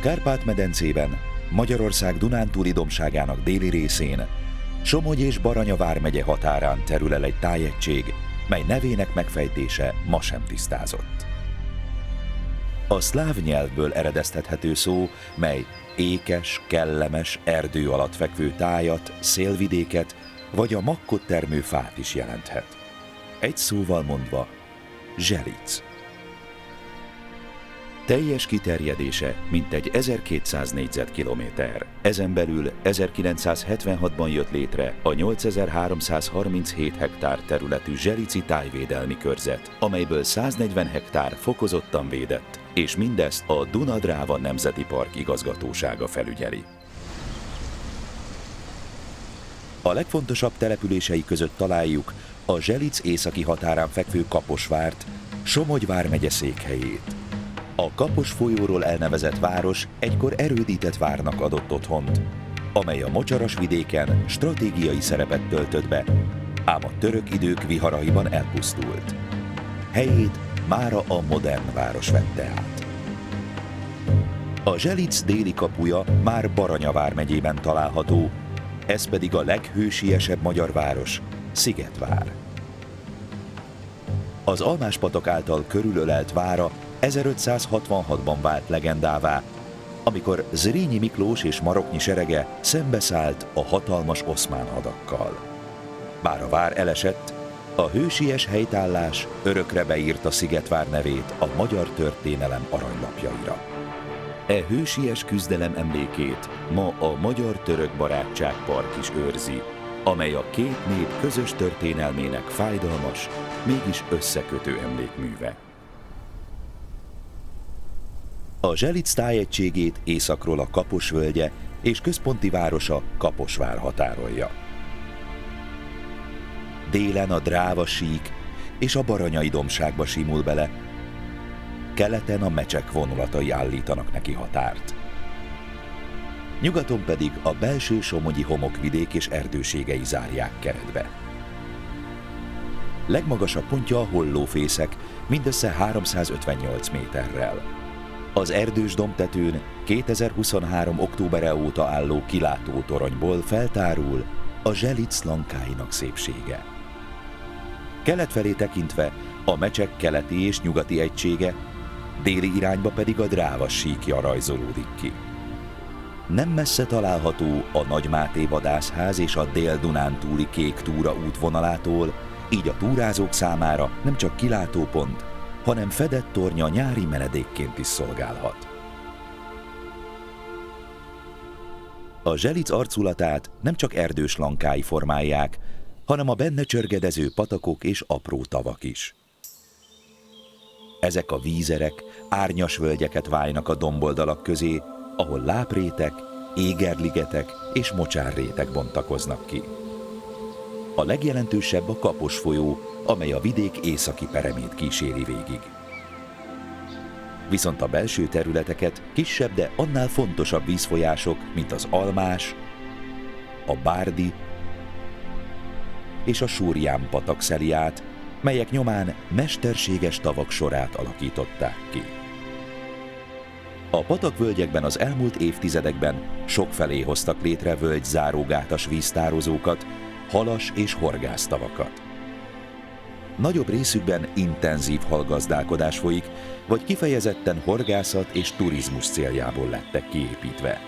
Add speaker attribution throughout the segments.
Speaker 1: Kárpát-medencében, Magyarország Dunántúli dombságának déli részén, Somogy és Baranya vármegye határán terül el egy tájegység, mely nevének megfejtése ma sem tisztázott. A szláv nyelvből eredeztethető szó, mely ékes, kellemes, erdő alatt fekvő tájat, szélvidéket vagy a makkot termő fát is jelenthet. Egy szóval mondva, Zselic. Teljes kiterjedése mintegy 1200 négyzetkilométer. Ezen belül 1976-ban jött létre a 8337 hektár területű Zselici tájvédelmi körzet, amelyből 140 hektár fokozottan védett, és mindezt a Duna-Dráva Nemzeti Park igazgatósága felügyeli. A legfontosabb települései között találjuk a Zselic északi határán fekvő Kaposvárt, Somogy vármegye székhelyét. A Kapos folyóról elnevezett város egykor erődített várnak adott otthont, amely a mocsaras vidéken stratégiai szerepet töltött be, ám a török idők viharaiban elpusztult. Helyét mára a modern város vette át. A Zselic déli kapuja már Baranya vármegyében található, ez pedig a leghősiesebb magyar város, Szigetvár. Az Almás-patak által körülölelt vára 1566-ban vált legendává, amikor Zrínyi Miklós és Maroknyi serege szembeszállt a hatalmas oszmán hadakkal. Bár a vár elesett, a hősies helytállás örökre beírta Szigetvár nevét a magyar történelem aranylapjaira. E hősies küzdelem emlékét ma a Magyar-Török Barátságpark is őrzi, amely a két nép közös történelmének fájdalmas, mégis összekötő emlékműve. A Zselic tájegységét északról a Kapos völgye és központi városa Kaposvár határolja. Délen a Dráva sík és a Baranyai dombságba simul bele, keleten a Mecsek vonulatai állítanak neki határt. Nyugaton pedig a belső somogyi homokvidék és erdőségei zárják keretbe. Legmagasabb pontja a Hollófészek, mindössze 358 méterrel. Az erdős dombtetőn 2023. októbere óta álló kilátótoronyból feltárul a Zselic lankáinak szépsége. Kelet felé tekintve a Mecsek keleti és nyugati egysége, déli irányba pedig a Dráva síkja rajzolódik ki. Nem messze található a Nagy Máté vadászház és a Dél-Dunántúli Kék túra útvonalától, így a túrázók számára nem csak kilátópont, hanem fedett tornya nyári menedékként is szolgálhat. A Zselic arculatát nem csak erdős lankái formálják, hanem a benne csörgedező patakok és apró tavak is. Ezek a vízerek árnyas völgyeket vájnak a domboldalak közé, ahol láprétek, égerligetek és mocsárrétek bontakoznak ki. A legjelentősebb a Kapos folyó, amely a vidék északi peremét kíséri végig. Viszont a belső területeket kisebb, de annál fontosabb vízfolyások, mint az Almás, a Bárdi és a Súrján patak szeli át, melyek nyomán mesterséges tavak sorát alakították ki. A patakvölgyekben az elmúlt évtizedekben sokfelé hoztak létre völgyzárógátas víztározókat, halas és horgásztavakat. Nagyobb részükben intenzív halgazdálkodás folyik, vagy kifejezetten horgászat és turizmus céljából lettek kiépítve.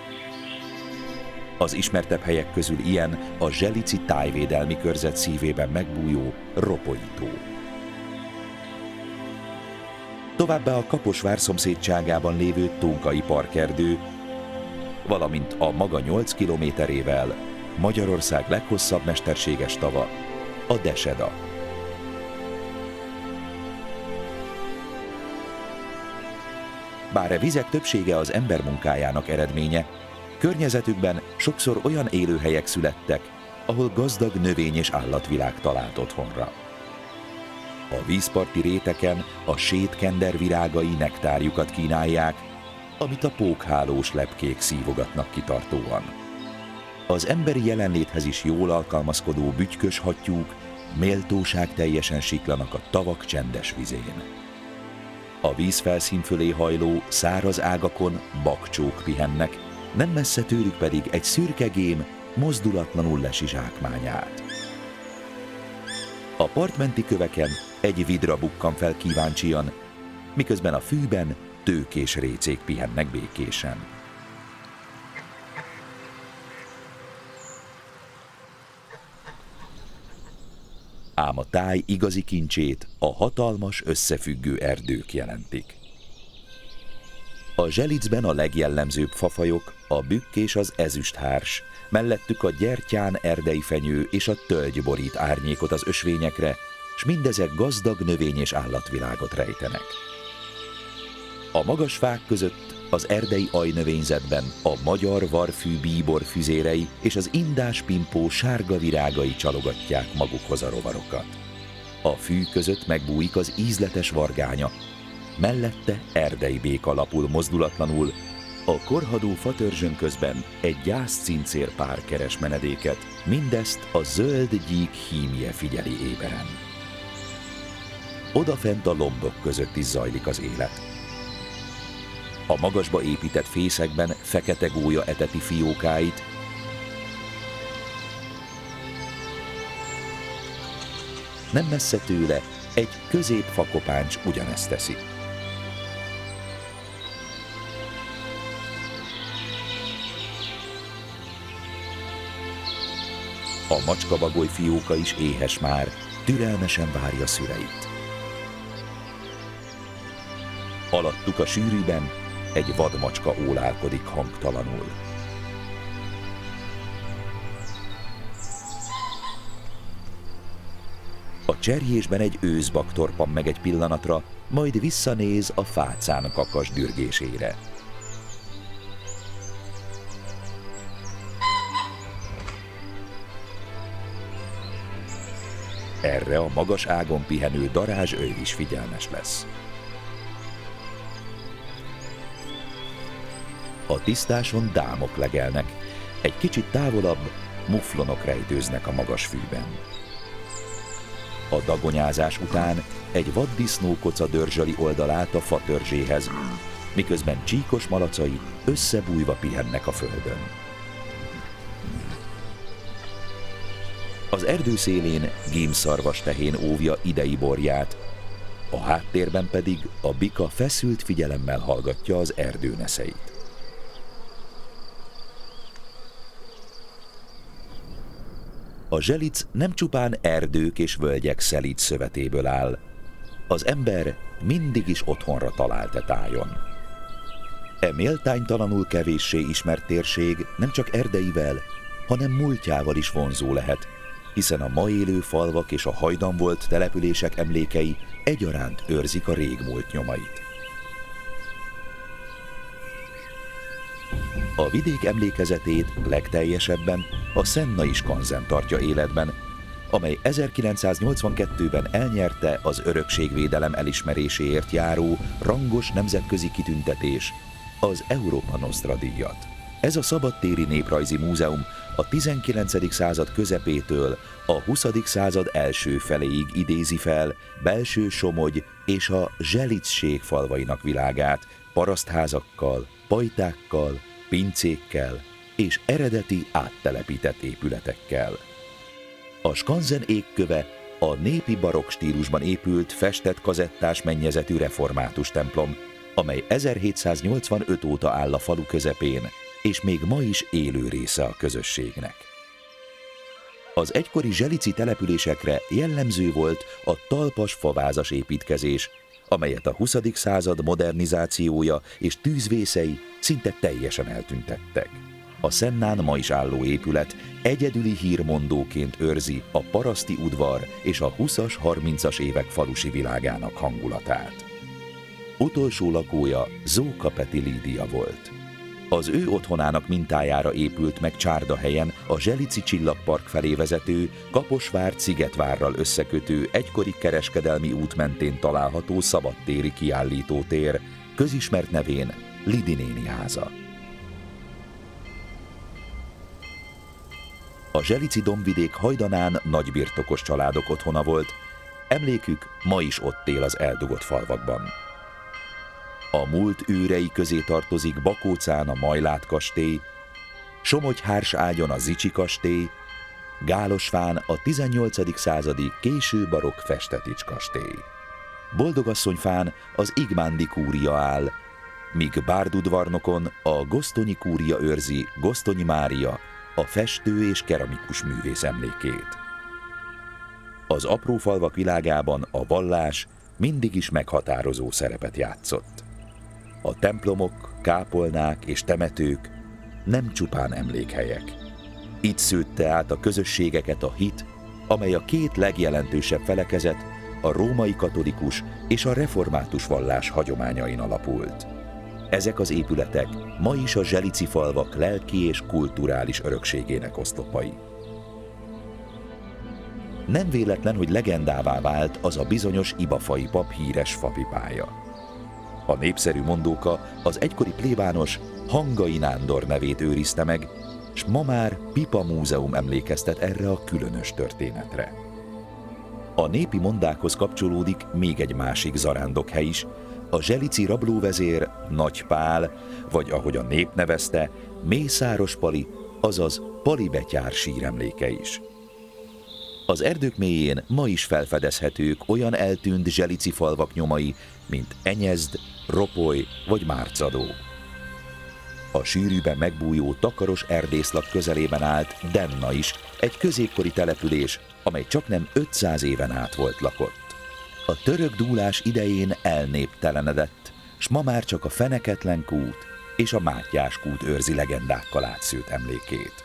Speaker 1: Az ismertebb helyek közül ilyen a Zselici tájvédelmi körzet szívében megbújó Ropoi tó. Továbbá a Kaposvár szomszédságában lévő Tónkai parkerdő, valamint a maga 8 kilométerével Magyarország leghosszabb mesterséges tava, a Deseda. Bár a vizek többsége az ember munkájának eredménye, környezetükben sokszor olyan élőhelyek születtek, ahol gazdag növény- és állatvilág talált otthonra. A vízparti réteken a sétkender virágai nektárjukat kínálják, amit a pókhálós lepkék szívogatnak kitartóan. Az emberi jelenléthez is jól alkalmazkodó bütykös hattyúk méltóság teljesen siklanak a tavak csendes vizén. A vízfelszín fölé hajló, száraz ágakon bakcsók pihennek, nem messze tőlük pedig egy szürke gém mozdulatlanul lesi zsákmányát. A partmenti köveken egy vidra bukkan fel kíváncsian, miközben a fűben tőkés récék pihennek békésen. Ám a táj igazi kincsét a hatalmas, összefüggő erdők jelentik. A Zselicben a legjellemzőbb fafajok a bükk és az ezüsthárs, mellettük a gyertyán, erdei fenyő és a tölgy borít árnyékot az ösvényekre, s mindezek gazdag növény- és állatvilágot rejtenek. A magas fák között az erdei ajnövényzetben a magyar varfű bíbor füzérei és az indás pimpó sárga virágai csalogatják magukhoz a rovarokat. A fű között megbújik az ízletes vargánya, mellette erdei béka lapul mozdulatlanul, a korhadó fatörzsön közben egy gyászcincér pár keres menedéket, mindezt a zöld gyík hímje figyeli éberen. Odafent a lombok között is zajlik az élet. A magasba épített fészekben fekete gólya eteti fiókáit, nem messze tőle egy középfakopáncs ugyanezt teszi. A macskabagoly fióka is éhes már, türelmesen várja szüleit. Alattuk a sűrűben egy vadmacska ólálkodik hangtalanul. A cserjésben egy őszbak torpan meg egy pillanatra, majd visszanéz a fácán kakas dürgésére. Erre a magas ágon pihenő darázsöjl is figyelmes lesz. A tisztáson dámok legelnek, egy kicsit távolabb muflonok rejtőznek a magas fűben. A dagonyázás után egy vaddisznókoca dörzsöli oldalát a fatörzséhez, miközben csíkos malacai összebújva pihennek a földön. Az erdő szélén gémszarvas tehén óvja idei borját, a háttérben pedig a bika feszült figyelemmel hallgatja az erdőneszeit. A Zselic nem csupán erdők és völgyek szelíd szövetéből áll. Az ember mindig is otthonra talált e tájon. E méltánytalanul kevéssé ismert térség nem csak erdeivel, hanem múltjával is vonzó lehet, hiszen a ma élő falvak és a hajdan volt települések emlékei egyaránt őrzik a régmúlt nyomait. A vidék emlékezetét legteljesebben a Szennai skanzen tartja életben, amely 1982-ben elnyerte az örökségvédelem elismeréséért járó rangos nemzetközi kitüntetés, az Európa Nostra díjat. Ez a szabadtéri néprajzi múzeum a 19. század közepétől a 20. század első feléig idézi fel Belső-Somogy és a Zseliczség falvainak világát parasztházakkal, pajtákkal, pincékkel és eredeti áttelepített épületekkel. A skanzen égköve a népi barokk stílusban épült festett kazettás mennyezetű református templom, amely 1785 óta áll a falu közepén, és még ma is élő része a közösségnek. Az egykori zselici településekre jellemző volt a talpas favázas építkezés, amelyet a 20. század modernizációja és tűzvészei szinte teljesen eltüntettek. A Szennán ma is álló épület egyedüli hírmondóként őrzi a paraszti udvar és a 20-as, 30-as évek falusi világának hangulatát. Utolsó lakója Zóka Peti Lídia volt. Az ő otthonának mintájára épült meg Csárdahelyen a Zselici Csillagpark felé vezető, Kaposvár-Szigetvárral összekötő egykori kereskedelmi út mentén található szabadtéri kiállítótér, közismert nevén Lidi néni háza. A zselici dombvidék hajdanán nagybirtokos családok otthona volt, emlékük ma is ott él az eldugott falvakban. A múlt őrei közé tartozik Bakócán a Majlát kastély, Somogy-Hárságyon a Zichy kastély, Gálosván a 18. századi késő barokk Festetics kastély. Boldogasszonyfán az Igmándi kúria áll, míg Bárdudvarnokon a Gosztonyi kúria őrzi Gosztonyi Mária, a festő és keramikus művész emlékét. Az apró falvak világában a vallás mindig is meghatározó szerepet játszott. A templomok, kápolnák és temetők nem csupán emlékhelyek. Itt szőtte át a közösségeket a hit, amely a két legjelentősebb felekezet, a római katolikus és a református vallás hagyományain alapult. Ezek az épületek ma is a zselici falvak lelki és kulturális örökségének oszlopai. Nem véletlen, hogy legendává vált az a bizonyos ibafai pap híres fapipája. A népszerű mondóka az egykori plébános Hangai Nándor nevét őrizte meg, s ma már Pipa Múzeum emlékeztet erre a különös történetre. A népi mondákhoz kapcsolódik még egy másik zarándokhely is, a zselici rablóvezér Nagy Pál, vagy ahogy a nép nevezte, Mészáros Pali, azaz Pali betyár síremléke is. Az erdők mélyén ma is felfedezhetők olyan eltűnt zselici falvak nyomai, mint Enyezd, Ropoly vagy Márcadó. A sűrűben megbújó takaros erdészlak közelében állt Denna is, egy középkori település, amely csaknem 500 éven át volt lakott. A török dúlás idején elnéptelenedett, s ma már csak a Feneketlen kút és a Mátyás kút őrzi legendákkal átszőtt emlékét.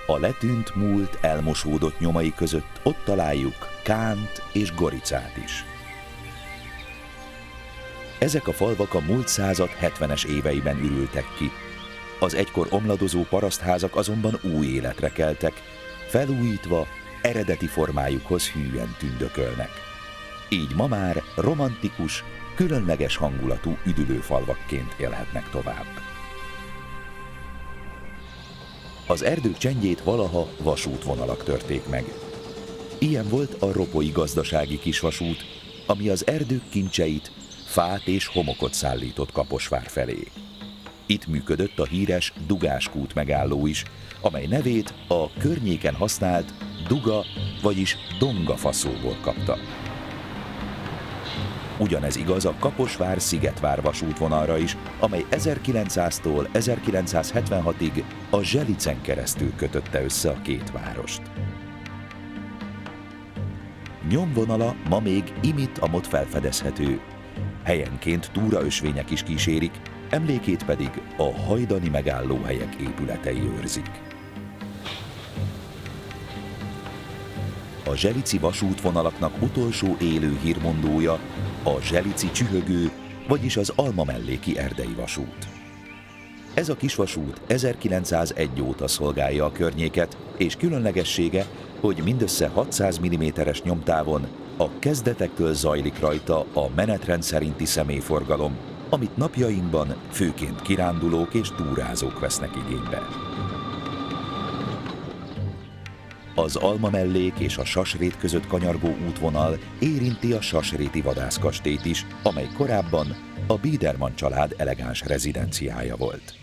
Speaker 1: A letűnt múlt elmosódott nyomai között ott találjuk Kánt és Goricát is. Ezek a falvak a múlt század 70-es éveiben ürültek ki. Az egykor omladozó parasztházak azonban új életre keltek, felújítva, eredeti formájukhoz hűen tündökölnek. Így ma már romantikus, különleges hangulatú üdülőfalvakként élhetnek tovább. Az erdők csendjét valaha vasútvonalak törték meg. Ilyen volt a Ropolyi gazdasági kisvasút, ami az erdők kincseit, fát és homokot szállított Kaposvár felé. Itt működött a híres Dugáskút megálló is, amely nevét a környéken használt duga, vagyis dongafaszóból kapta. Ugyanez igaz a Kaposvár-Szigetvár vasútvonalra is, amely 1900-tól 1976-ig a Zselicen keresztül kötötte össze a két várost. Nyomvonala ma még imitt-amott felfedezhető, helyenként túraösvények is kísérik, emlékét pedig a hajdani megállóhelyek épületei őrzik. A zselici vasútvonalaknak utolsó élő hírmondója a zselici csühögő, vagyis az Almamelléki erdei vasút. Ez a kisvasút 1901 óta szolgálja a környéket, és különlegessége, hogy mindössze 600 mm-es nyomtávon a kezdetektől zajlik rajta a menetrend szerinti személyforgalom, amit napjainkban főként kirándulók és túrázók vesznek igénybe. Az Almamellék és a Sasrét között kanyargó útvonal érinti a sasréti vadászkastélyt is, amely korábban a Biedermann család elegáns rezidenciája volt.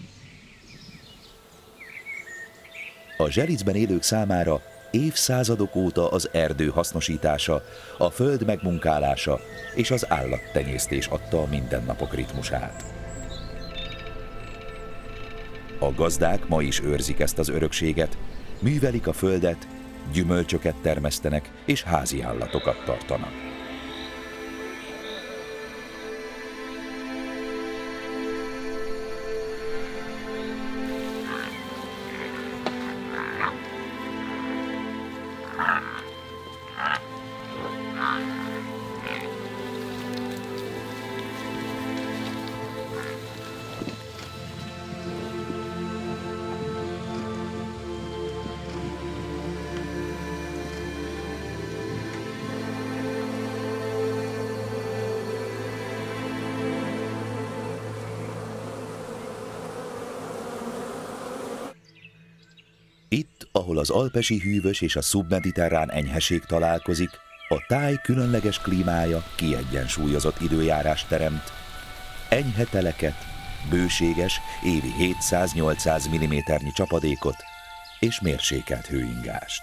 Speaker 1: A Zselicben élők számára évszázadok óta az erdő hasznosítása, a föld megmunkálása és az állattenyésztés adta a mindennapok ritmusát. A gazdák ma is őrzik ezt az örökséget, művelik a földet, gyümölcsöket termesztenek és házi állatokat tartanak. Itt, ahol az alpesi hűvös és a szubmediterrán enyheség találkozik, A táj különleges klímája kiegyensúlyozott időjárást teremt, enyhe teleket, bőséges, évi 700-800 mm-nyi csapadékot és mérsékelt hőingást.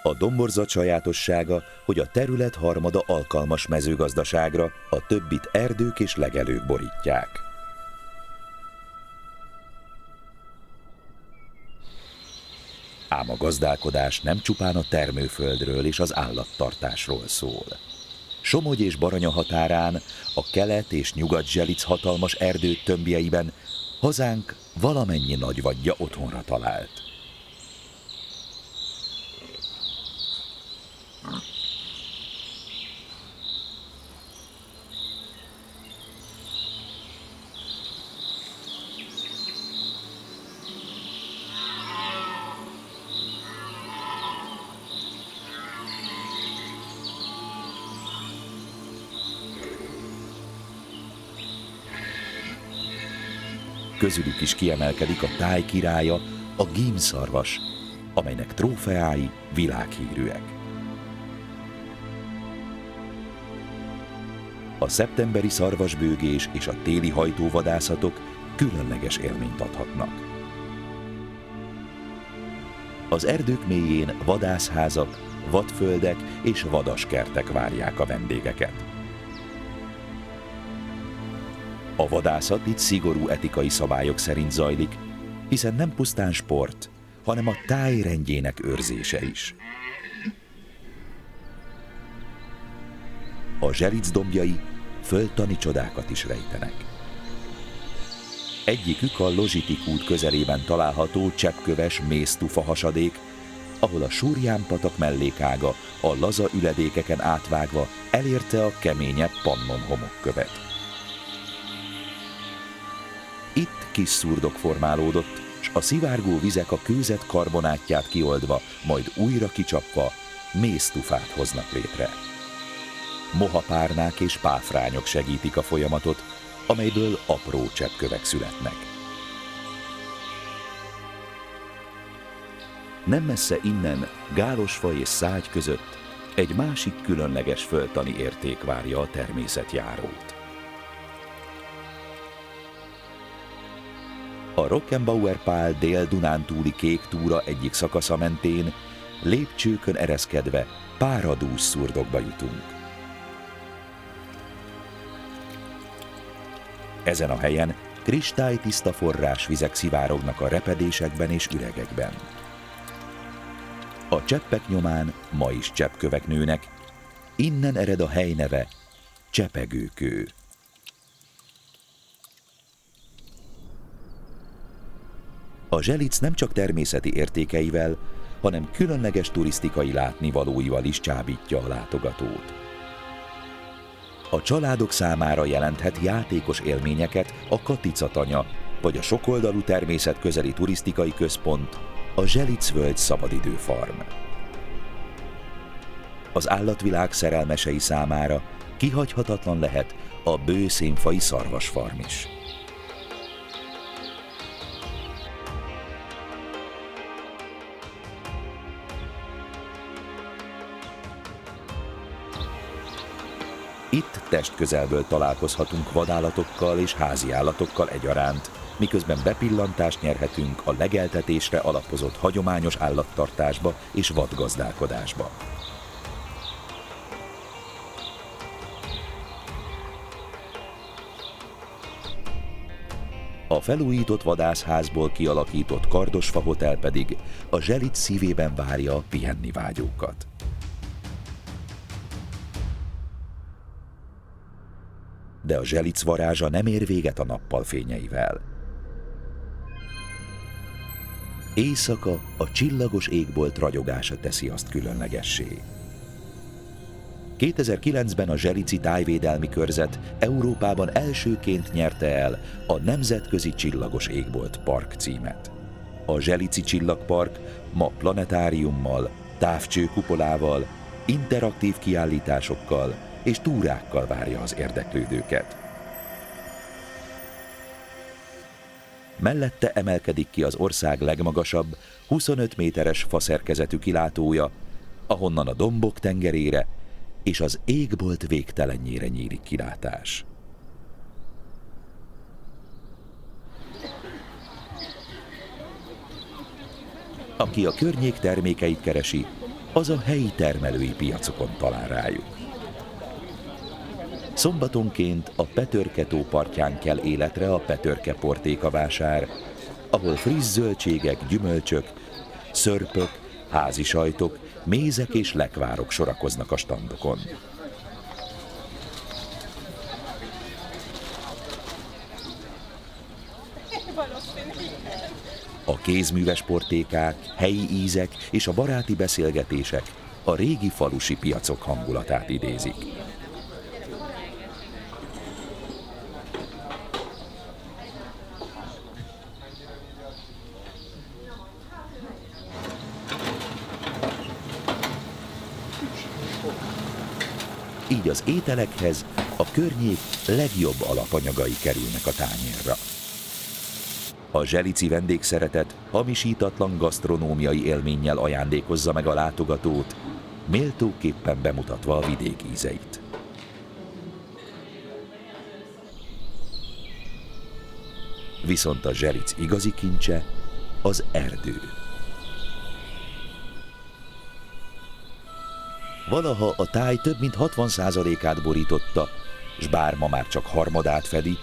Speaker 1: A domborzat sajátossága, hogy a terület harmada alkalmas mezőgazdaságra, a többit erdők és legelők borítják. Ám a gazdálkodás nem csupán a termőföldről és az állattartásról szól. Somogy és Baranya határán, a kelet- és nyugat-Zselic hatalmas erdők tömbjeiben hazánk valamennyi nagyvadja otthonra talált. Közülük is kiemelkedik a táj királya, a gímszarvas, amelynek trófeái világhírűek. A szeptemberi szarvasbőgés és a téli hajtóvadászatok különleges élményt adhatnak. Az erdők mélyén vadászházak, vadföldek és vadaskertek várják a vendégeket. A vadászat itt szigorú etikai szabályok szerint zajlik, hiszen nem pusztán sport, hanem a táj rendjének őrzése is. A Zselic dombjai földtani csodákat is rejtenek. Egyikük a Lozsitik út közelében található cseppköves méztufa hasadék, ahol a Súrján patak mellékága a laza üledékeken átvágva elérte a keményebb Pannon homokkövet. Itt kis szurdok formálódott, s a szivárgó vizek a kőzet karbonátját kioldva, majd újra kicsapva méztufát hoznak létre. Mohapárnák és páfrányok segítik a folyamatot, amelyből apró cseppkövek születnek. Nem messze innen, Gálosfa és Szágy között egy másik különleges földtani érték várja a természetjárót. A Rockenbauer Pál dél-dunántúli kék túra egyik szakasza mentén lépcsőkön ereszkedve páradús szurdokba jutunk. Ezen a helyen kristálytiszta forrásvizek szivárognak a repedésekben és üregekben. A cseppek nyomán ma is cseppkövek nőnek, innen ered a hely neve Csepegőkő. A Zselic nem csak természeti értékeivel, hanem különleges turisztikai látnivalóival is csábítja a látogatót. A családok számára jelenthet játékos élményeket a Katica-tanya, vagy a sokoldalú természetközeli turisztikai központ, a Zselic völgy szabadidőfarm. Az állatvilág szerelmesei számára kihagyhatatlan lehet a bőszénfai szarvasfarm is. Itt testközelből találkozhatunk vadállatokkal és háziállatokkal egyaránt, miközben bepillantást nyerhetünk a legeltetésre alapozott hagyományos állattartásba és vadgazdálkodásba. A felújított vadászházból kialakított Kardosfa Hotel pedig a Zselic szívében várja a pihenni vágyókat. De a Zselic varázsa nem ér véget a nappal fényeivel. Éjszaka a csillagos égbolt ragyogása teszi azt különlegessé. 2009-ben a Zselici Tájvédelmi Körzet Európában elsőként nyerte el a Nemzetközi Csillagos Égbolt Park címet. A Zselici Csillagpark ma planetáriummal, távcsőkupolával, interaktív kiállításokkal és túrákkal várja az érdeklődőket. Mellette emelkedik ki az ország legmagasabb, 25 méteres faszerkezetű kilátója, ahonnan a dombok tengerére és az égbolt végtelenjére nyílik kilátás. Aki a környék termékeit keresi, az a helyi termelői piacokon talál rájuk. Szombatonként a Petörke-tó partján kell életre a Petörke portéka vásár, ahol friss zöldségek, gyümölcsök, szörpök, házi sajtok, mézek és lekvárok sorakoznak a standokon. A kézműves portékák, helyi ízek és a baráti beszélgetések a régi falusi piacok hangulatát idézik. Így az ételekhez a környék legjobb alapanyagai kerülnek a tányérra. A zselici vendégszeretet hamisítatlan gasztronómiai élménnyel ajándékozza meg a látogatót, méltóképpen bemutatva a vidék ízeit. Viszont a Zselic igazi kincse az erdő. Valaha a táj több mint 60%-át borította, s bár ma már csak harmadát fedi,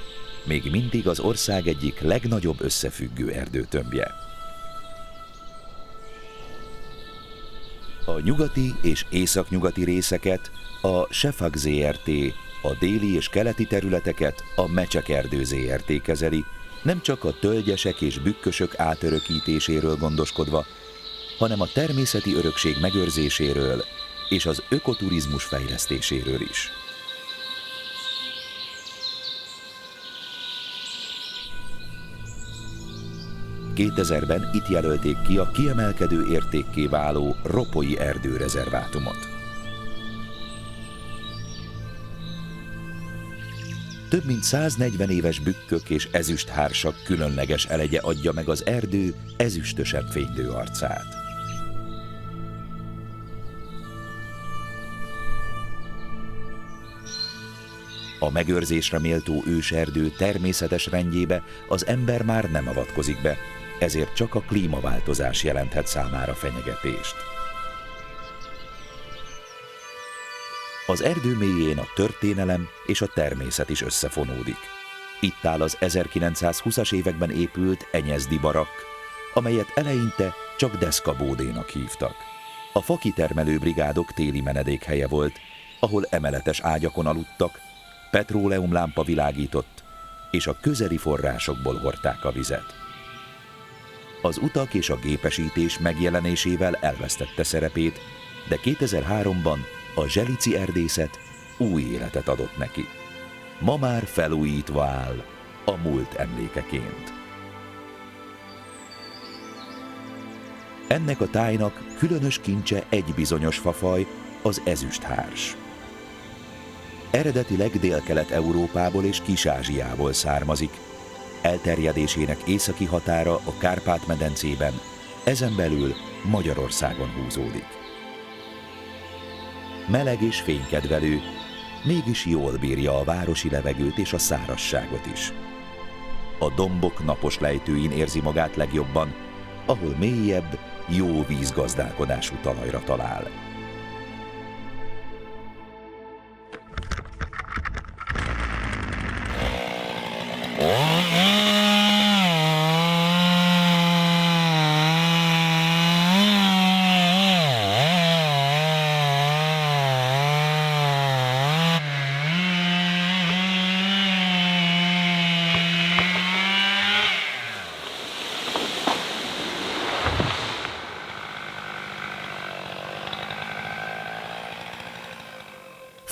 Speaker 1: még mindig az ország egyik legnagyobb összefüggő erdőtömbje. A nyugati és északnyugati részeket a Sefag Zrt., a déli és keleti területeket a Mecsek Erdő Zrt. Kezeli, nem csak a tölgyesek és bükkösök átörökítéséről gondoskodva, hanem a természeti örökség megőrzéséről és az ökoturizmus fejlesztéséről is. ...2000-ben itt jelölték ki a kiemelkedő értékké váló Ropoi erdőrezervátumot. Több mint 140 éves bükkök és ezüsthársak különleges elegye adja meg az erdő ezüstösebb fénylő arcát. A megőrzésre méltó őserdő természetes rendjébe az ember már nem avatkozik be, ezért csak a klímaváltozás jelenthet számára fenyegetést. Az erdő mélyén a történelem és a természet is összefonódik. Itt áll az 1920-as években épült Enyezdi barakk, amelyet eleinte csak deszkabódénak hívtak. A fakitermelő brigádok téli menedékhelye volt, ahol emeletes ágyakon aludtak, petróleumlámpa világított, és a közeli forrásokból hordták a vizet. Az utak és a gépesítés megjelenésével elvesztette szerepét, de 2003-ban a zselici erdészet új életet adott neki. Ma már felújítva áll a múlt emlékeként. Ennek a tájnak különös kincse egy bizonyos fafaj, az ezüsthárs. Eredetileg Délkelet-Európából és Kis-Ázsiából származik. Elterjedésének északi határa a Kárpát-medencében, ezen belül Magyarországon húzódik. Meleg és fénykedvelő, mégis jól bírja a városi levegőt és a szárazságot is. A dombok napos lejtőin érzi magát legjobban, ahol mélyebb, jó vízgazdálkodású talajra talál.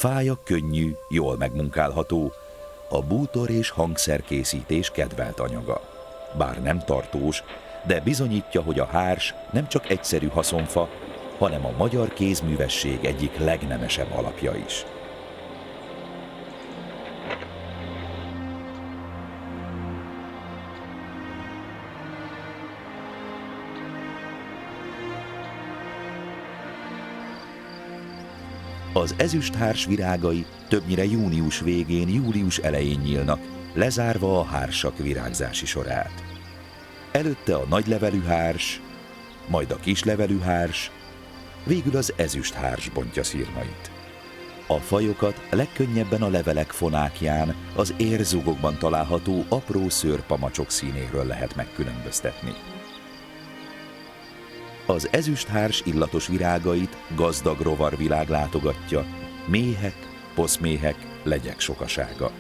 Speaker 1: Fája könnyű, jól megmunkálható, a bútor és hangszerkészítés kedvelt anyaga. Bár nem tartós, de bizonyítja, hogy a hárs nem csak egyszerű haszonfa, hanem a magyar kézművesség egyik legnemesebb alapja is. Az ezüsthárs virágai többnyire június végén, július elején nyílnak, lezárva a hársak virágzási sorát. Előtte a nagylevelű hárs, majd a kislevelű hárs, végül az ezüsthárs bontja szirmait. A fajokat legkönnyebben a levelek fonákján, az érzugokban található apró szőrpamacsok színéről lehet megkülönböztetni. Az ezüsthárs illatos virágait gazdag rovarvilág látogatja, méhek, poszméhek, legyek sokasága.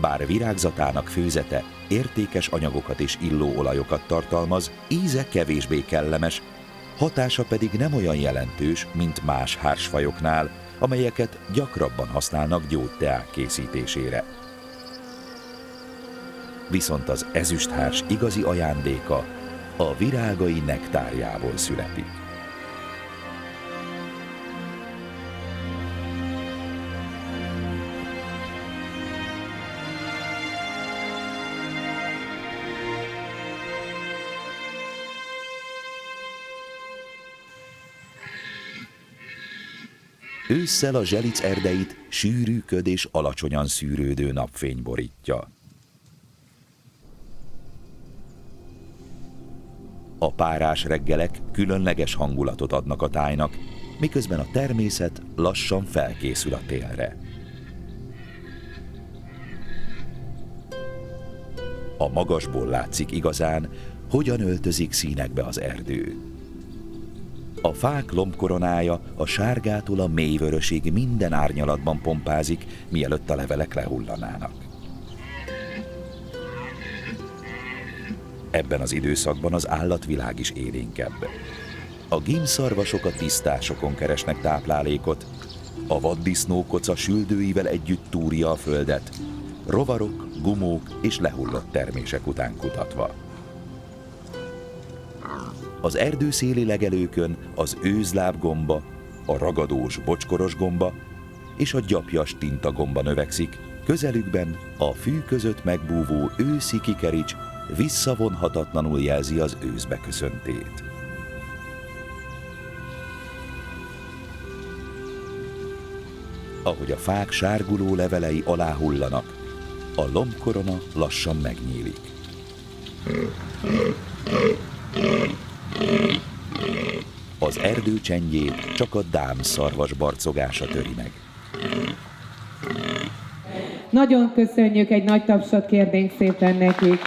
Speaker 1: Bár virágzatának főzete értékes anyagokat és illóolajokat tartalmaz, íze kevésbé kellemes, hatása pedig nem olyan jelentős, mint más hársfajoknál, amelyeket gyakrabban használnak gyógyteák készítésére. Viszont az ezüsthárs igazi ajándéka a virágai nektárjából születik. Ősszel a Zselic erdeit sűrű köd és alacsonyan szűrődő napfény borítja. A párás reggelek különleges hangulatot adnak a tájnak, miközben a természet lassan felkészül a télre. A magasból látszik igazán, hogyan öltözik színekbe az erdő. A fák lombkoronája a sárgától a mélyvörösig minden árnyalatban pompázik, mielőtt a levelek lehullanának. Ebben az időszakban az állatvilág is élénkebb. A gímszarvasok a tisztásokon keresnek táplálékot, a vaddisznó koca süldőivel együtt túrja a földet, rovarok, gumók és lehullott termések után kutatva. Az erdőszéli legelőkön az őzlábgomba, a ragadós bocskoros-gomba és a gyapjas tintagomba növekszik, közelükben a fű között megbúvó őszi kikerics visszavonhatatlanul jelzi az ősz beköszöntét. Ahogy a fák sárguló levelei aláhullanak, a lombkorona lassan megnyílik. Az erdő csendjét csak a dámszarvas barcogása töri meg.
Speaker 2: Nagyon köszönjük, egy nagy tapsot kérnénk szépen nekik.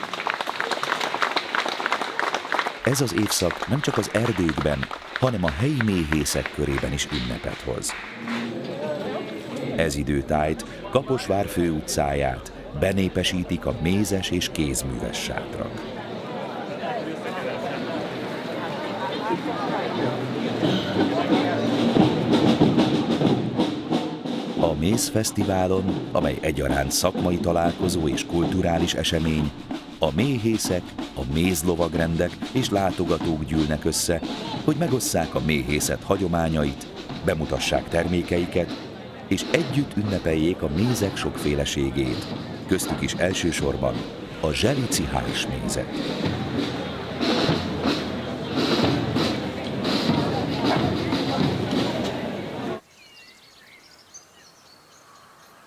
Speaker 1: Ez az évszak nem csak az erdőkben, hanem a helyi méhészek körében is ünnepet hoz. Ez időtájt, Kaposvár főutcáját benépesítik a mézes és kézműves sátrak. A Mézfesztiválon, amely egyaránt szakmai találkozó és kulturális esemény, a méhészek, a mézlovagrendek és látogatók gyűlnek össze, hogy megosszák a méhészet hagyományait, bemutassák termékeiket, és együtt ünnepeljék a mézek sokféleségét, köztük is elsősorban a zselici hársmézet.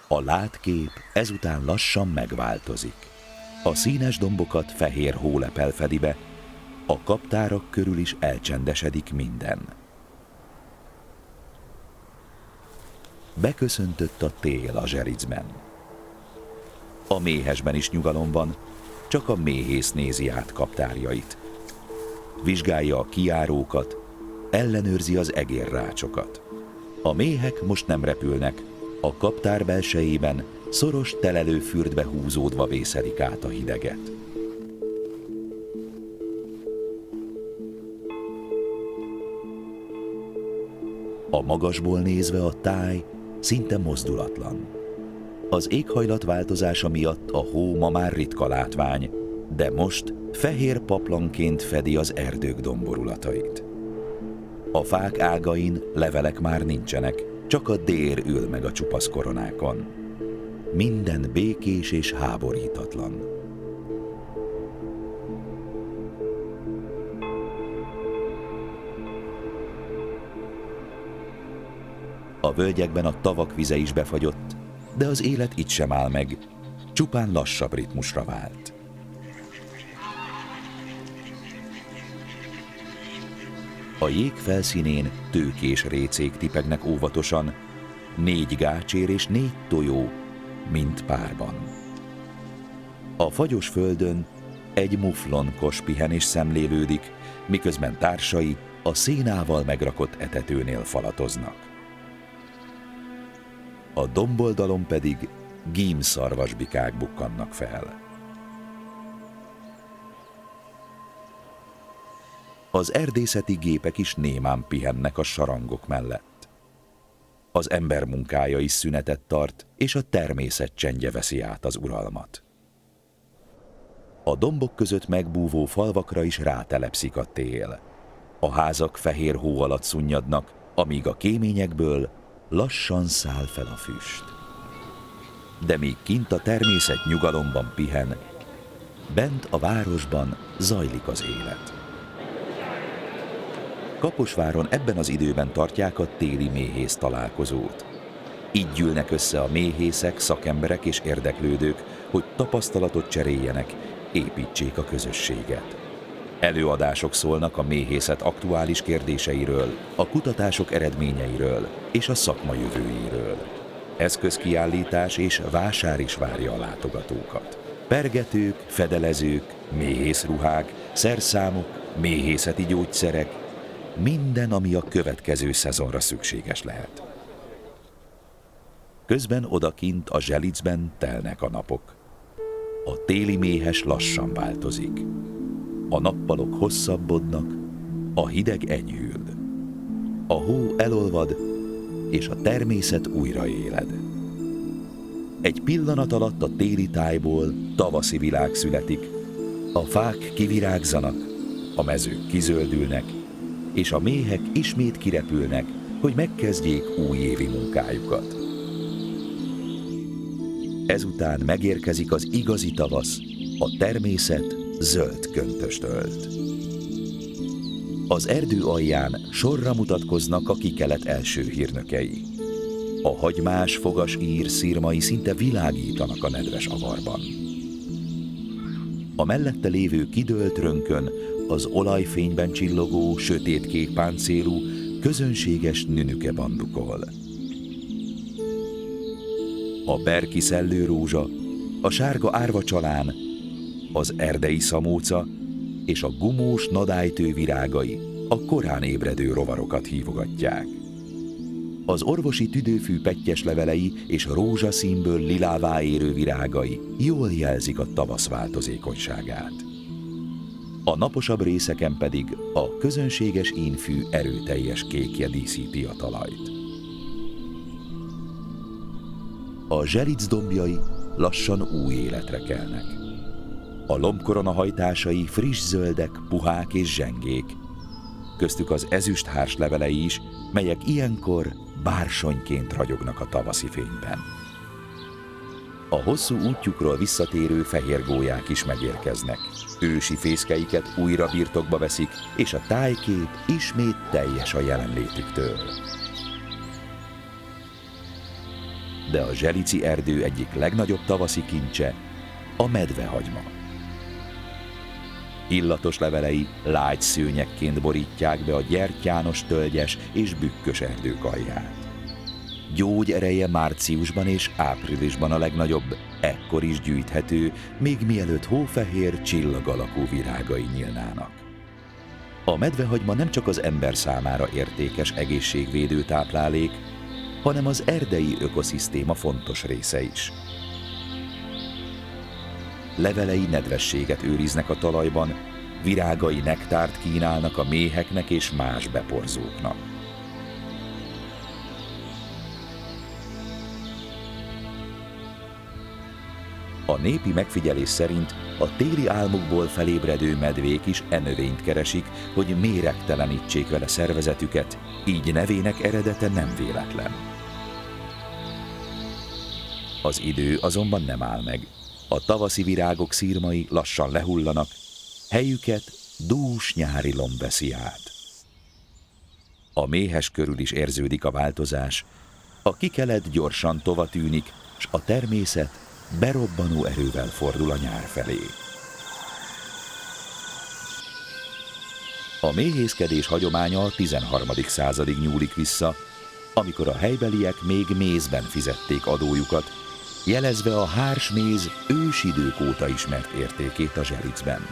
Speaker 1: A látkép ezután lassan megváltozik. A színes dombokat fehér hólepel fedi be, a kaptárak körül is elcsendesedik minden. Beköszöntött a tél a Zselicben. A méhesben is nyugalom van, csak a méhész nézi át kaptárjait. Vizsgálja a kijárókat, ellenőrzi az egérrácsokat. A méhek most nem repülnek, a kaptár belsejében szoros telelőfürdbe húzódva vészelik át a hideget. A magasból nézve a táj szinte mozdulatlan. Az éghajlat változása miatt a hó ma már ritka látvány, de most fehér paplanként fedi az erdők domborulatait. A fák ágain levelek már nincsenek, csak a dér ül meg a csupasz koronákon. Minden békés és háborítatlan. A völgyekben a tavak vize is befagyott, de az élet itt sem áll meg, csupán lassabb ritmusra vált. A jég felszínén tőkés récék tipegnek óvatosan, 4 gácsér és 4 tojó, mint párban. A fagyos földön egy muflonkos pihen és szemlélődik, miközben társai a szénával megrakott etetőnél falatoznak. A domboldalon pedig gímszarvasbikák bukkannak fel. Az erdészeti gépek is némán pihennek a sarangok mellett. Az ember munkája is szünetet tart, és a természet csendje veszi át az uralmat. A dombok között megbúvó falvakra is rátelepszik a tél. A házak fehér hó alatt szunnyadnak, amíg a kéményekből lassan száll fel a füst. De míg kint a természet nyugalomban pihen, bent a városban zajlik az élet. Kaposváron ebben az időben tartják a téli méhész találkozót. Így gyűlnek össze a méhészek, szakemberek és érdeklődők, hogy tapasztalatot cseréljenek, építsék a közösséget. Előadások szólnak a méhészet aktuális kérdéseiről, a kutatások eredményeiről és a szakma jövőjéről. Eszközkiállítás és vásár is várja a látogatókat. Pergetők, fedelezők, méhészruhák, szerszámok, méhészeti gyógyszerek, minden, ami a következő szezonra szükséges lehet. Közben odakint a Zselicben telnek a napok. A téli méhes lassan változik. A nappalok hosszabbodnak, a hideg enyhül. A hó elolvad, és a természet újra éled. Egy pillanat alatt a téli tájból tavaszi világ születik. A fák kivirágzanak, a mezők kizöldülnek, és a méhek ismét kirepülnek, hogy megkezdjék újévi munkájukat. Ezután megérkezik az igazi tavasz, a természet zöld köntöst ölt. Az erdő alján sorra mutatkoznak a kikelet első hírnökei. A hagymás, fogas ír szirmai szinte világítanak a nedves avarban. A mellette lévő kidőlt rönkön az olajfényben csillogó, sötétkék páncélú, közönséges nünüke bandukol. A berki szellőrózsa, a sárga árvacsalán, az erdei szamóca és a gumós nadálytő virágai a korán ébredő rovarokat hívogatják. Az orvosi tüdőfű pettyes levelei és rózsaszínből lilává érő virágai jól jelzik a tavasz változékonyságát. A naposabb részeken pedig a közönséges ínfű erőteljes kékje díszíti a talajt. A Zselic dombjai lassan új életre kelnek. A lombkorona hajtásai friss zöldek, puhák és zsengék, köztük az ezüsthárs levelei is, melyek ilyenkor bársonyként ragyognak a tavaszi fényben. A hosszú útjukról visszatérő fehér gólyák is megérkeznek. Ősi fészkeiket újra birtokba veszik, és a tájkép ismét teljes a jelenlétüktől. De a zselici erdő egyik legnagyobb tavaszi kincse a medvehagyma. Illatos levelei lágy szőnyekként borítják be a gyertyános, tölgyes és bükkös erdők alját. Gyógyereje márciusban és áprilisban a legnagyobb, ekkor is gyűjthető, még mielőtt hófehér, csillag alakú virágai nyílnának. A medvehagyma nem csak az ember számára értékes egészségvédő táplálék, hanem az erdei ökoszisztéma fontos része is. Levelei nedvességet őriznek a talajban, virágai nektárt kínálnak a méheknek és más beporzóknak. A népi megfigyelés szerint a téli álmukból felébredő medvék is e növényt keresik, hogy méregtelenítsék vele szervezetüket, így nevének eredete nem véletlen. Az idő azonban nem áll meg. A tavaszi virágok szirmai lassan lehullanak, helyüket dús nyári lomb veszi át. A méhes körül is érződik a változás, A kikelet gyorsan tovatűnik, s a természet berobbanó erővel fordul a nyár felé. A méhészkedés hagyománya a 13. századig nyúlik vissza, amikor a helybeliek még mézben fizették adójukat, jelezve a hársméz ősidők óta ismert értékét a Zselicben.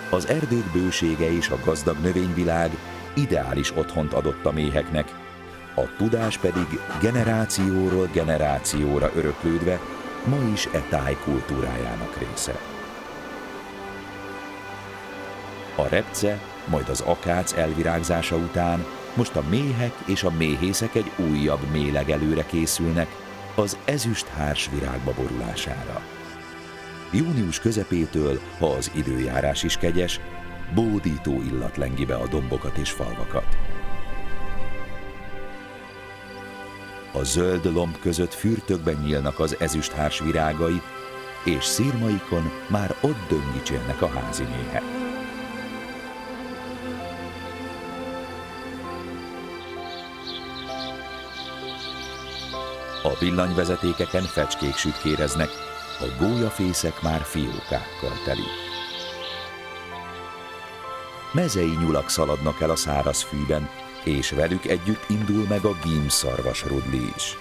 Speaker 1: Az erdők bősége és a gazdag növényvilág ideális otthont adott a méheknek, a tudás pedig generációról generációra öröklődve ma is e táj kultúrájának része. A repce, majd az akác elvirágzása után most a méhek és a méhészek egy újabb méhlegelőre készülnek, az ezüsthárs virágba borulására. Június közepétől, ha az időjárás is kegyes, bódító illat lengi be a dombokat és falvakat. A zöld lomb között fürtökben nyílnak az ezüsthárs virágai, és szirmaikon már ott döngicsélnek a házi méhek. A villanyvezetékeken fecskék sütkéreznek, a gólyafészek már fiókákkal teli. Mezei nyulak szaladnak el a száraz fűben, és velük együtt indul meg a gímszarvas rudli is.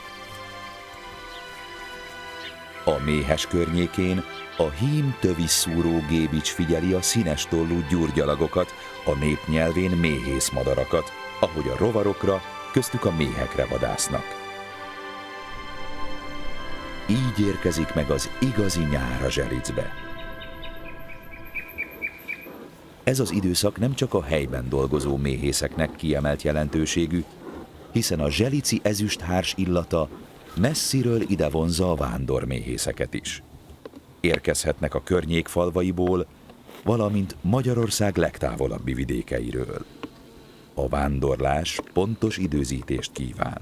Speaker 1: A méhes környékén a hím tövisszúró gébics figyeli a színes tollú gyurgyalagokat, a nép nyelvén méhészmadarakat, ahogy a rovarokra, köztük a méhekre vadásznak. Így érkezik meg az igazi nyár a Zselicbe. Ez az időszak nem csak a helyben dolgozó méhészeknek kiemelt jelentőségű, hiszen a zselici ezüsthárs illata messziről ide vonzza a vándorméhészeket is. Érkezhetnek a környék falvaiból, valamint Magyarország legtávolabbi vidékeiről. A vándorlás pontos időzítést kíván.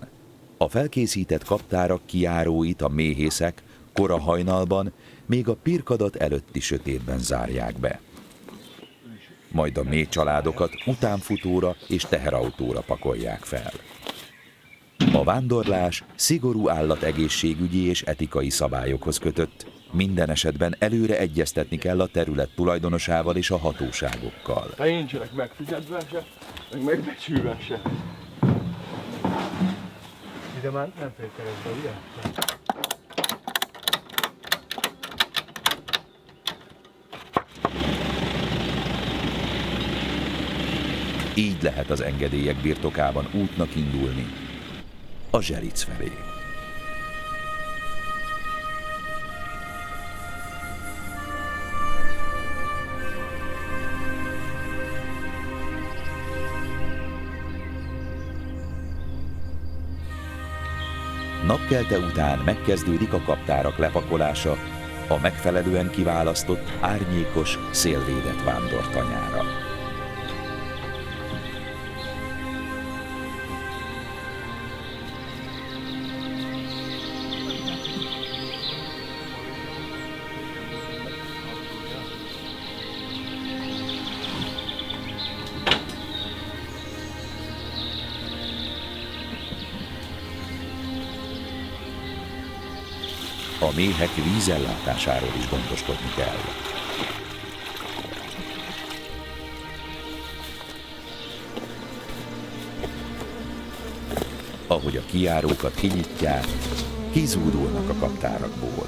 Speaker 1: A felkészített kaptárak kijáróit a méhészek kora hajnalban, még a pirkadat előtti sötétben zárják be. Majd a méh családokat utánfutóra és teherautóra pakolják fel. A vándorlás szigorú állategészségügyi és etikai szabályokhoz kötött, minden esetben előre egyeztetni kell a terület tulajdonosával és a hatóságokkal.
Speaker 3: Ha nincsenek megfizetve se, meg megbecsülve se. Ide már nem fél be, ugye?
Speaker 1: Így lehet az engedélyek birtokában útnak indulni a Zselic felé. Napkelte után megkezdődik a kaptárak lepakolása a megfelelően kiválasztott, árnyékos, szélvédett vándortanyára. A méhek vízellátásáról is gondoskodni kell. Ahogy a kijárókat kinyitják, kizúdulnak a kaptárakból.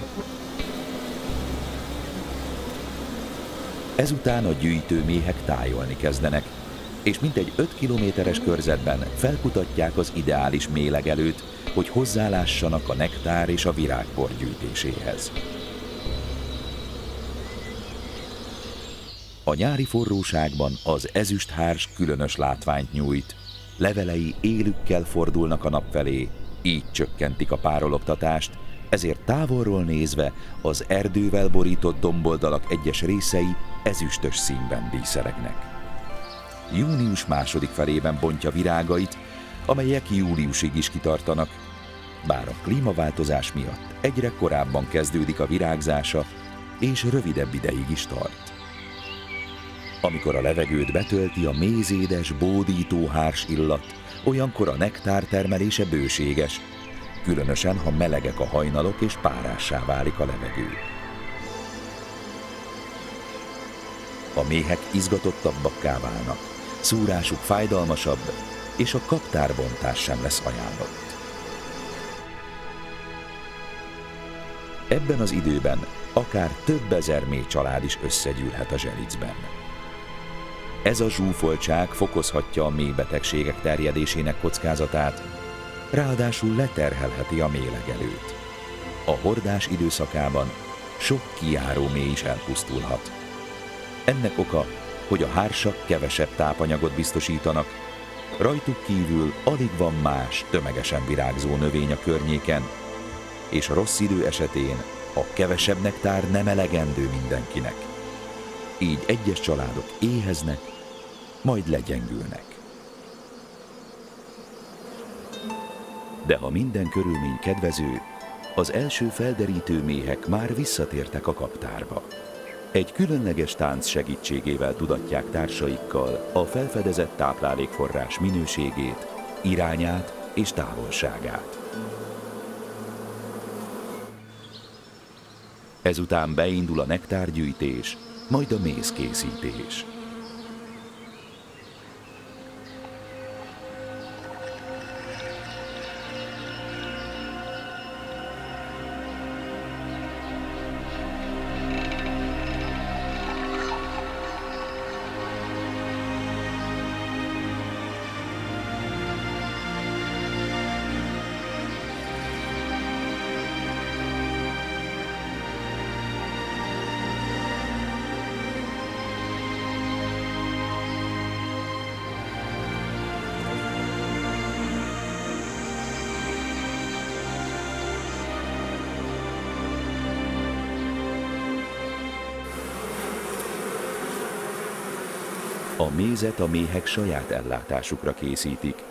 Speaker 1: Ezután a gyűjtőméhek tájolni kezdenek, és mintegy 5 kilométeres körzetben felkutatják az ideális méhlegelőt, hogy hozzálássanak a nektár és a virágpor gyűjtéséhez. A nyári forróságban az ezüsthárs különös látványt nyújt, levelei élükkel fordulnak a nap felé, így csökkentik a párologtatást, ezért távolról nézve az erdővel borított domboldalak egyes részei ezüstös színben díszeregnek. Június második felében bontja virágait, amelyek júliusig is kitartanak, bár a klímaváltozás miatt egyre korábban kezdődik a virágzása, és rövidebb ideig is tart. Amikor a levegőt betölti a mézédes, bódító hárs illat, olyankor a nektár termelése bőséges, különösen, ha melegek a hajnalok és párássá válik a levegő. A méhek izgatottabbakká válnak, szúrásuk fájdalmasabb, és a kaptárbontás sem lesz ajánlott. Ebben az időben akár több ezer méh család is összegyűlhet a Zselicben. Ez a zsúfoltság fokozhatja a méhbetegségek terjedésének kockázatát, ráadásul leterhelheti a méhlegelőt. A hordás időszakában sok kijáró méh is elpusztulhat. Ennek oka, hogy a hársak kevesebb tápanyagot biztosítanak, rajtuk kívül alig van más tömegesen virágzó növény a környéken, és a rossz idő esetén a kevesebb nektár nem elegendő mindenkinek. Így egyes családok éheznek, majd legyengülnek. De ha minden körülmény kedvező, az első felderítő méhek már visszatértek a kaptárba. Egy különleges tánc segítségével tudatják társaikkal a felfedezett táplálékforrás minőségét, irányát és távolságát. Ezután beindul a nektárgyűjtés, majd a mézkészítés. A mézet a méhek saját ellátásukra készítik,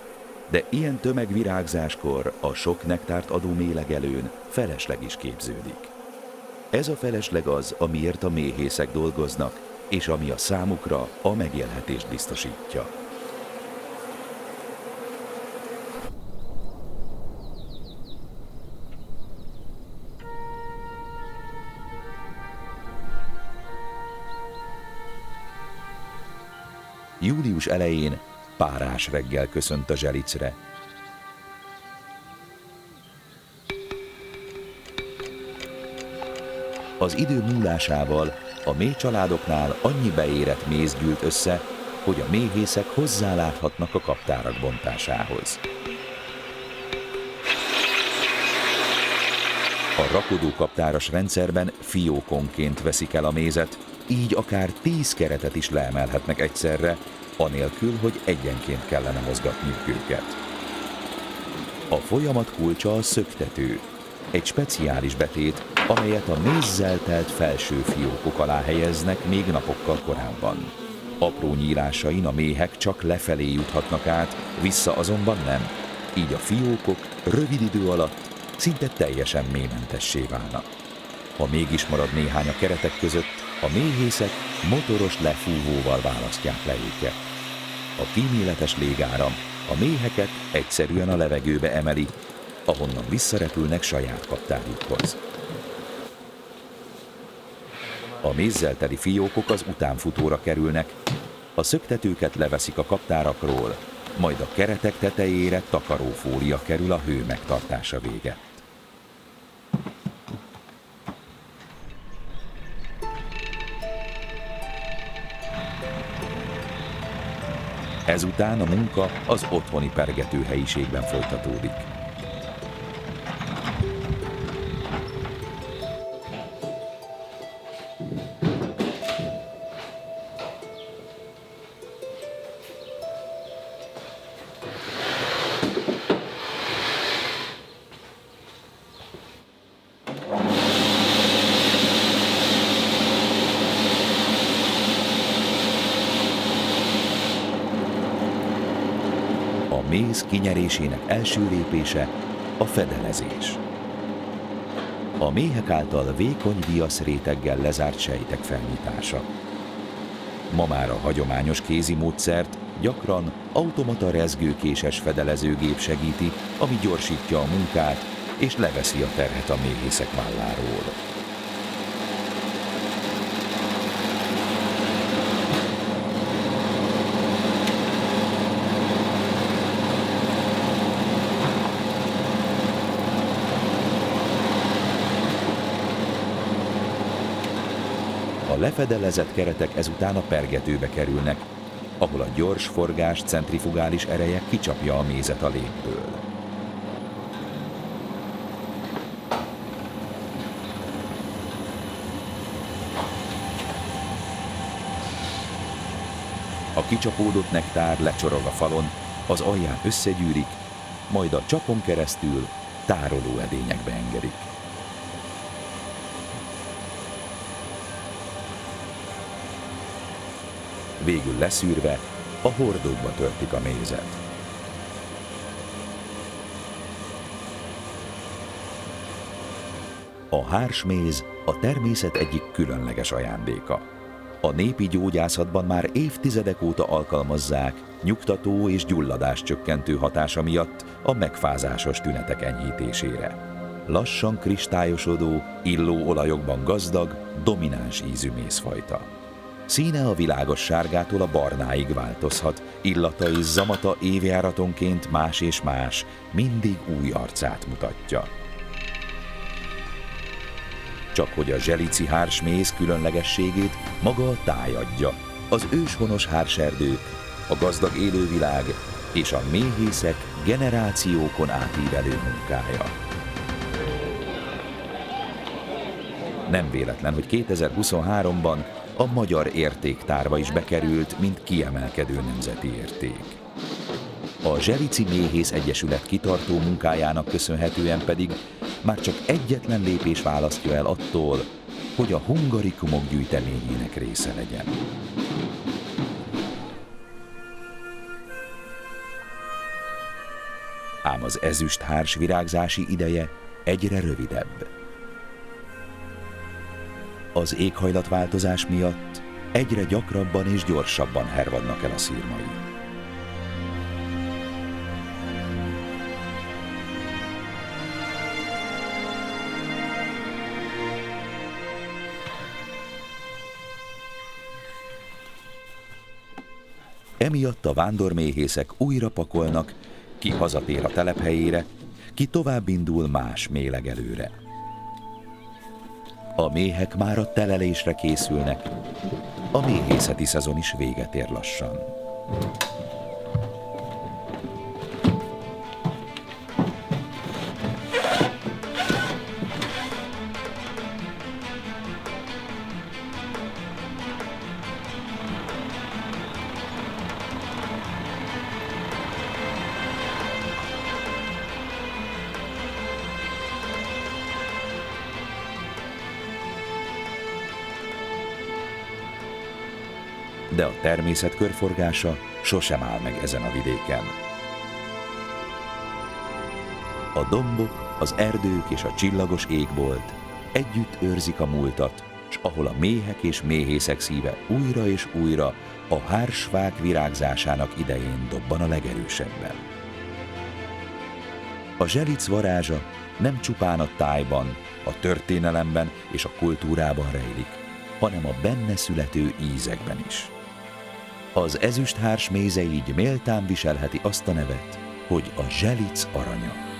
Speaker 1: de ilyen tömegvirágzáskor a sok nektárt adó méhlegelőn felesleg is képződik. Ez a felesleg az, amiért a méhészek dolgoznak, és ami a számukra a megélhetést biztosítja. Július elején párás reggel köszönt a Zselicre. Az idő múlásával a méh családoknál annyi beérett méz gyűlt össze, hogy a méhészek hozzáláthatnak a kaptárak bontásához. A rakodókaptáras rendszerben fiókonként veszik el a mézet, így akár 10 keretet is leemelhetnek egyszerre, anélkül, hogy egyenként kellene mozgatniuk őket. A folyamat kulcsa a szöktető, egy speciális betét, amelyet a mézzel telt felső fiókok alá helyeznek még napokkal korábban. Apró nyílásain a méhek csak lefelé juthatnak át, vissza azonban nem, így a fiókok rövid idő alatt szinte teljesen méhmentessé válnak. Ha mégis marad néhány a keretek között, a méhészek motoros lefúvóval választják le őket. A kíméletes légáram a méheket egyszerűen a levegőbe emeli, ahonnan visszarepülnek saját kaptárjukhoz. A mézzel teli fiókok az utánfutóra kerülnek, a szöktetőket leveszik a kaptárakról, majd a keretek tetejére takarófólia kerül a hő megtartása véget. Ezután a munka az otthoni pergetőhelyiségben folytatódik. A méz kinyerésének első lépése a fedelezés. A méhek által vékony viaszréteggel lezárt sejtek felnyitása. Ma már a hagyományos kézi módszert gyakran automata rezgőkéses fedelezőgép segíti, ami gyorsítja a munkát és leveszi a terhet a méhészek válláról. A lefedelezett keretek ezután a pergetőbe kerülnek, ahol a gyors forgás centrifugális ereje kicsapja a mézet a légből. A kicsapódott nektár lecsorog a falon, az alján összegyűrik, majd a csapon keresztül tároló edényekbe engedik. Végül leszűrve, a hordókba töltik a mézet. A hársméz a természet egyik különleges ajándéka. A népi gyógyászatban már évtizedek óta alkalmazzák nyugtató és gyulladás csökkentő hatása miatt a megfázásos tünetek enyhítésére. Lassan kristályosodó, illó olajokban gazdag, domináns ízű mézfajta. Színe a világos sárgától a barnáig változhat, illata és zamata évjáratonként más és más, mindig új arcát mutatja. Csak hogy a zselici hársméz különlegességét maga a táj adja, az őshonos hárserdők, a gazdag élővilág és a méhészek generációkon átívelő munkája. Nem véletlen, hogy 2023-ban a magyar értéktárba is bekerült, mint kiemelkedő nemzeti érték. A Zselici Méhész Egyesület kitartó munkájának köszönhetően pedig már csak egyetlen lépés választja el attól, hogy a hungarikumok gyűjteményének része legyen. Ám az ezüsthárs virágzási ideje egyre rövidebb. Az éghajlatváltozás miatt egyre gyakrabban és gyorsabban hervadnak el a szirmai. Emiatt a vándorméhészek újra pakolnak, ki hazatér a telephelyére, ki tovább indul más mélegelőre. A méhek már a telelésre készülnek, a méhészeti szezon is véget ér lassan. De a természet körforgása sosem áll meg ezen a vidéken. A dombok, az erdők és a csillagos égbolt együtt őrzik a múltat, s ahol a méhek és méhészek szíve újra és újra a hársfák virágzásának idején dobban a legerősebben. A Zselic varázsa nem csupán a tájban, a történelemben és a kultúrában rejlik, hanem a benne születő ízekben is. Az ezüsthárs méze így méltán viselheti azt a nevet, hogy a Zselic aranya.